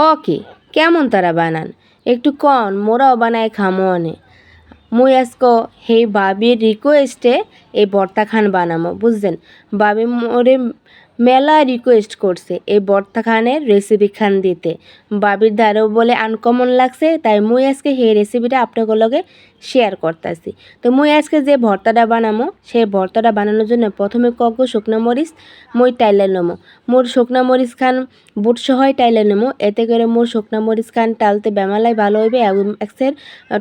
ওকে কেমন তারা বানান একটু কন মোরাও বানায় খামো অনে মুই আজকে হেই বাবির রিকোয়েস্টে এই ভর্তা খান বানামো বুঝছেন। বাবি মোরে মেলা রিকোয়েস্ট করছে এই ভর্তা খানের রেসিপি খান দিতে। বাবির দ্বারাও বলে আনকমন লাগছে, তাই মুই আজকে সেই রেসিপিটা আপনাদের লগে শেয়ার করতেছি। তো মুই আজকে যে ভর্তাটা বানামো সেই ভর্তাটা বানানোর জন্য প্রথমে কগো শুকনো মরিচ মুই টাইলে নেবো। মোর শুকনো মরিচ খান বুট সহই টাইলে নেবো, এতে করে মোর শুকনো মরিচ খান টালতে বেমালাই ভালো হইবে এবং একসের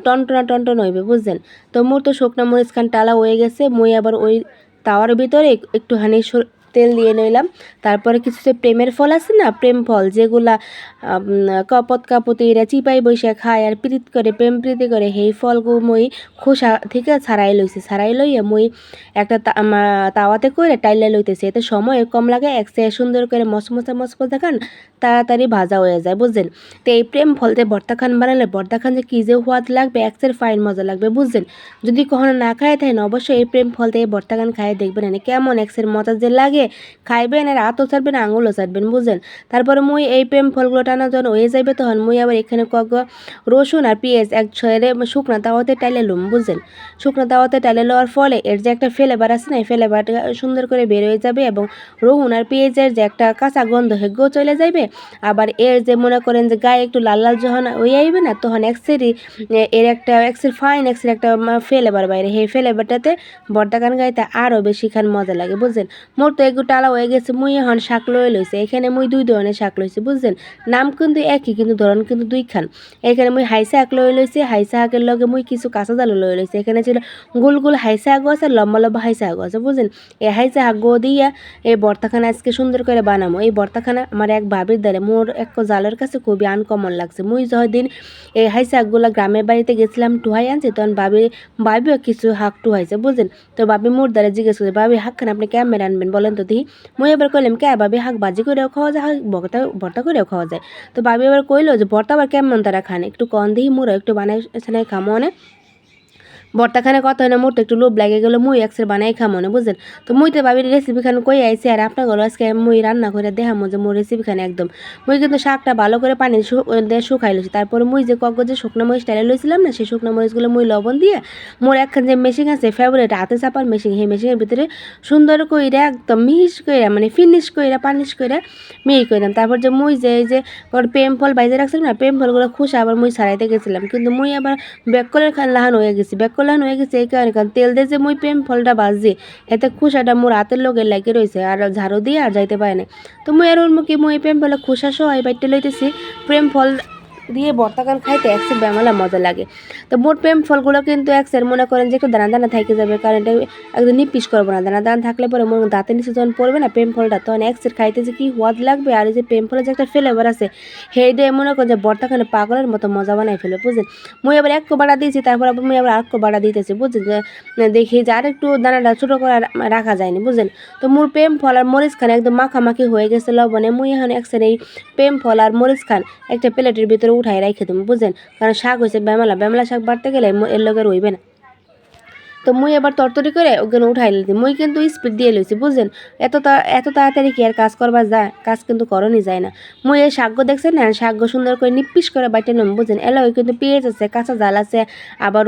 টনটন হইবে বুঝছেন। তো মোর তো শুকনো মরিচ খান টালা হয়ে গেছে, মুই আবার ওই তাওয়ার ভিতরে একটুখানি তেল দিয়ে নিলাম। তারপরে কিছু যে প্রেমের ফল আছে না, প্রেম ফল যেগুলা কপত কাপতিরা চিপাই বৈশা খায় আর প্রীত করে প্রেম প্রীতি করে, সেই ফলগু মই খোসা থেকে ছাড়াই লইছি। ছাড়াই লইয়া মই একটা তাওয়াতে করে টাইলে লইতেছি, এতে সময় কম লাগে, একসে সুন্দর করে মচমচা খান তাড়াতাড়ি ভাজা হয়ে যায় বুঝছেন। তো এই প্রেম ফলতে ভর্তা খান বানালে ভর্তা খান যে কী যে স্বাদ লাগবে, একসের ফাইন মজা লাগবে বুঝছেন। যদি কখনো না খায় থাকেন অবশ্যই এই প্রেম ফলতে এই ভর্তা খান খায় দেখবেন কেমন একসের মজা যে লাগে, খাইবেন আর হাতও ছাড়বেন আঙুলও ছাড়বেন বুঝছেন। তারপরে মুই এই প্রেম ফলগুলো টানা যখন হয়ে যাইবে তখন মুই আবার এখানে রসুন আর পেঁয়াজ এক ছয়ের শুকনা তাওয়াতে টাইলে লুম বুঝছেন। শুকনো তাওয়াতে টাইলে লওয়ার ফলে এর যে একটা ফ্লেভার আছে না, এই ফ্লেভারটা সুন্দর করে বের হয়ে যাবে এবং রসুন আর পেঁয়াজের যে একটা কাঁচা গন্ধ হেগেও চলে যাইবে। আবার এর যে মনে করেন যে গায়ে একটু লাল লাল যখন হয়ে আইবে না, তখন এর একটা ফাইন একটা ফ্লেভার বাইরে, সেই ফ্লেভারটাতে ভর্তা খান গাইতে আরও বেশি খান মজা লাগে বুঝছেন। মোর তো একটু টালা হয়ে গেছে, মুই এখন শাক লয়ে লইছে। এখানে মুই দুই ধরনের শাক লইছি বুঝছেন, নাম কিন্তু একই কিন্তু ধরন কিন্তু দুই খান। এখানে মুই হাইসা শাক লয়ে লইছি, হাইসা শাকের লগে মুই কিছু কাঁচা জাল লয়ে লইছি। এখানে ছিল গোল গোল হাইসা শাকও আছে, লম্বা লম্বা হাইসা শাকও আছে বুঝছেন। এই হাইসা শাকও দিয়া এই ভর্তাখানা আজকে সুন্দর করে বানামো। এই ভর্তাখানা আমার এক ভাবির দ্বারে মোর এক জালের কাছে খুবই আনকমন লাগছে। মুই যদিন এই হাইসা শাকগুলা গ্রামের বাড়িতে গেছিলাম টুহাই আনছি, তখন ভাবিও কিছু শাক টুহাইছে বুঝছেন। তো ভাবি মোর দ্বারা জিজ্ঞেস করছে, ভাবি শাকখান আপনি কেমন রানবেন বলেন তো দেখি। মুই এবার কইলাম কে ভাবি শাক ভাজি করেও খাওয়া যায়, ভর্তা করেও খাওয়া যায়। তো ভাবি এবার কইলো যে ভর্তা আবার কেমন তারা খান, একটু কন দিই মোরও একটু বানাই খামো অনেক। ভর্তাখানে কত হয় না, মোর তো একটু লোভ লাগে গেলো, মুই একসের বানাই খামো না বুঝছেন। তো মুই তো ভাবি রেসিপি খান কই আইসি আর আপনার ঘর আজকে মুই রান্না করে দেখামো যে মোর রেসিপি খানে একদম। মুই কিন্তু শাকটা ভালো করে পানি দিয়ে শুকাই লইছি। তারপরে মুই যে যে শুকনো মরিচ টাইলে লইছিলাম না, সেই শুকনো মরিচগুলো মুই লবণ দিয়ে মোর একখান যে মেশিন আছে ফেভারিট হাতে চাপার মেশিন, সেই মেশিনের ভিতরে সুন্দর কইরা একদম মিহিস কইরা ফিনিশ কইরা পানিশ কইরা মিহি কইরাম। তারপর যে মুই যে এই যে প্রেম ফল বাইজে রাখছিলাম না, প্রেম ফলগুলো খুশা আবার মুই ছাড়াইতে গেছিলাম, কিন্তু মুই আবার ব্যাককলের লাহান হয়ে গেছি। ব্যাককলান হয়ে গেছে এই কারণে, কারণ তেল দিয়ে যে মুই প্রেম ফলটা ভাজি, এতে খুশাটা মোর হাতের লোকে লাগে রয়েছে আর ঝাড়ু দিয়ে আর যাইতে পারে না। তো মুই আর মুখে মুই প্রেম ফলে খুশা সহ এই বাইটটা লইতেছি। প্রেম ফল দিয়ে ভর্তাখান খাইতে একসের বেমালা মজা লাগে। তো মোট প্রেম ফলগুলো কিন্তু একসের মনে করেন যে একটু দানা দানা থাইকে যাবে, কারণ এটা একদম নিপিস করবো না। দানা দানা থাকলে পরে মোর দাঁতের নিচে যখন পড়বে না প্রেম ফলটা, তখন একসের খাইতে যে কি স্বাদ লাগবে। আর এই যে প্রেম ফলের যে একটা ফ্লেভার আছে, সেই দিয়ে মনে করেন যে ভর্তাখানে পাগলের মতো মজা বানাই ফেলে বুঝছেন। মুই আবার এক বাড়া দিয়েছি, তারপর আবার মুই আবার আর বাড়া দিতেছি বুঝছেন, যে দেখি যে আর একটু দানাটা ছোটো করে রাখা যায়নি বুঝছেন। তো মোর প্রেম ফল আর মরিচ খান একদম মাখামাখি হয়ে গেছে লবণে। মুই এখন একসের এই প্রেম ফল আর মরিচ খান একটা প্লেটের ভিতরে উঠাই রাখে দেবো বুঝছেন, কারণ শাক হয়েছে বেমলা শাক বাড়তে গেলে এর লগে রইবে না। তো মুই এবার তরতরি করে ওখানে উঠাই লইছি। মুই কিন্তু স্পিড দিয়ে লইছি বুঝছেন, এত তাড়াতাড়ি কি আর কাজ করবার যায়, কাজ কিন্তু করণই যায় না। মুই এই শাক দেখছেন না, শাক সুন্দর করে নিপিস করে বাইটে নেব বুঝছেন। এলাও কিন্তু পেঁয়াজ আছে, কাঁচা জাল আছে, আবার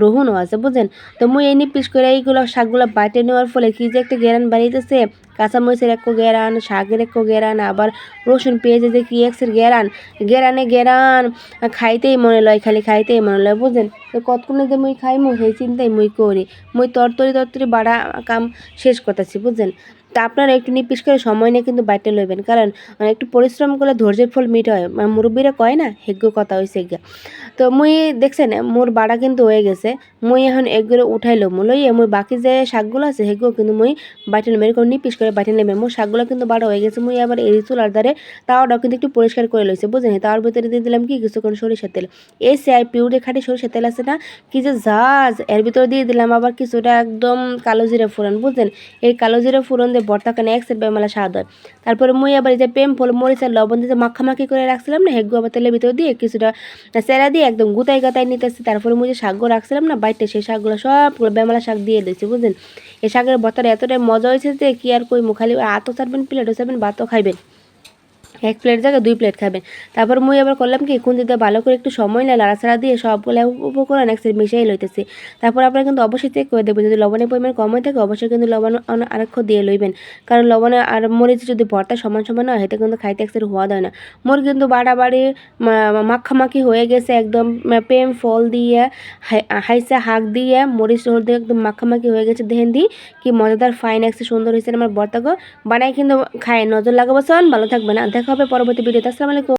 রহুনও আছে বুঝছেন। তো মুই এই নিপিস করে এইগুলো শাকগুলো বাইটে নেওয়ার ফলে কি যে একটা গেরান বাড়িতেছে, কাঁচামরিচের একটু গেরান, শাকের একটু গেরান, আবার রসুন পেঁয়াজের যে কি একসের গেরান খাইতেই মনে লয়, খালি খাইতেই মনে লয় বুঝছেন। তো কতক্ষণে যে মুই খাইমু সেই চিন্তাই মুই করি। মুই তরতরি বাড়া কাম শেষ করতেছি বুঝছেন। তা আপনারা একটু নিপিস করে সময় নিয়ে কিন্তু বাইটে লইবেন, কারণ একটু পরিশ্রম করলে ধৈর্যের ফল মিট হয়, মুরব্বীরা কয় না, হেগ্য কথা হয়েছে গা। তো মুই দেখছেন মোর বাড়া কিন্তু হয়ে গেছে। মুই এখন এগুলো উঠাই লমু, লইয়ে মুই বাকি যে শাকগুলো আছে সেগুলো কিন্তু মুই বাইটে নেব, এরকম নিপিস করে বাইটে নেবে। মোর শাকগুলো কিন্তু বাড়া হয়ে গেছে। মুই আবার এই চুলার ধারে তাওয়াটাও কিন্তু একটু পরিষ্কার করে লইছে বুঝছেন। তাওয়ার ভিতরে দিয়ে দিলাম কি কিছুক্ষণ সরিষার তেল, এই পিউরে খাঁটি সরিষার তেল আছে না, কি যে ঝাঁজ। এর ভিতরে দিয়ে দিলাম আবার কিছুটা একদম কালো জিরা ফোড়ন বুঝছেন। এই কালো জিরা ফোড়ন দিয়ে ভর্তাখানে একসের বেমালা স্বাদ হয়। তারপরে মুই আবার এই যে প্রেম ফল মরিচ আর লবণ দিয়ে মাখামাখি করে রাখছিলাম না, হেগু আবার তেলের ভিতরে দিয়ে কিছুটা চেরা দিয়ে একদম গুতাই গাতাই নিতেছি। তারপরে মুই যে শাকগুলো রাখছিলাম না বাইটে, সেই শাকগুলো সবগুলো বেমালা শাক দিয়ে দিয়েছি বুঝছেন। এই শাকের ভর্তাটা এতটাই মজা হয়েছে যে কি আর কই, খালি আতও ছাড়বেন, প্লেটও ছাড়বেন, ভাতও খাইবেন। এক প্লেট জায়গায় 2 প্লেট খাবেন। তারপর মুই আবার করলাম কি খুন্তিতে ভালো করে একটু সময় নিয়ে নাড়াচাড়া দিয়ে সবগুলা উপকরণ একসাথে মিশিয়ে লইতেছি। তারপর আপনারা কিন্তু অবশ্যই চেক করে দেখবেন, যদি লবণের পরিমাণ কম হয়ে থাকে অবশ্যই কিন্তু লবণ আরেকটু দিয়ে লইবেন। কারণ লবণ আর মরিচ যদি ভর্তা সমান সমান হয় সেটা কিন্তু খাইতে একসাথে হওয়া হয় না। মোর কিন্তু বাড়াবাড়ি মাখামাখি হয়ে গেছে একদম, প্রেম ফল দিয়ে হাইসা হাঁক দিয়ে মরিচ দিয়ে একদম মাখামাখি হয়ে গেছে। দেখেন দি কি মজাদার ফাইন একসাথে সুন্দর হয়েছে আমার ভর্তা গো। বানাই কিন্তু খায়, নজর লাগাবো। ভালো থাকবেন, দেখা হবে পরবর্তী ভিডিওতে। আসসালামু আলাইকুম।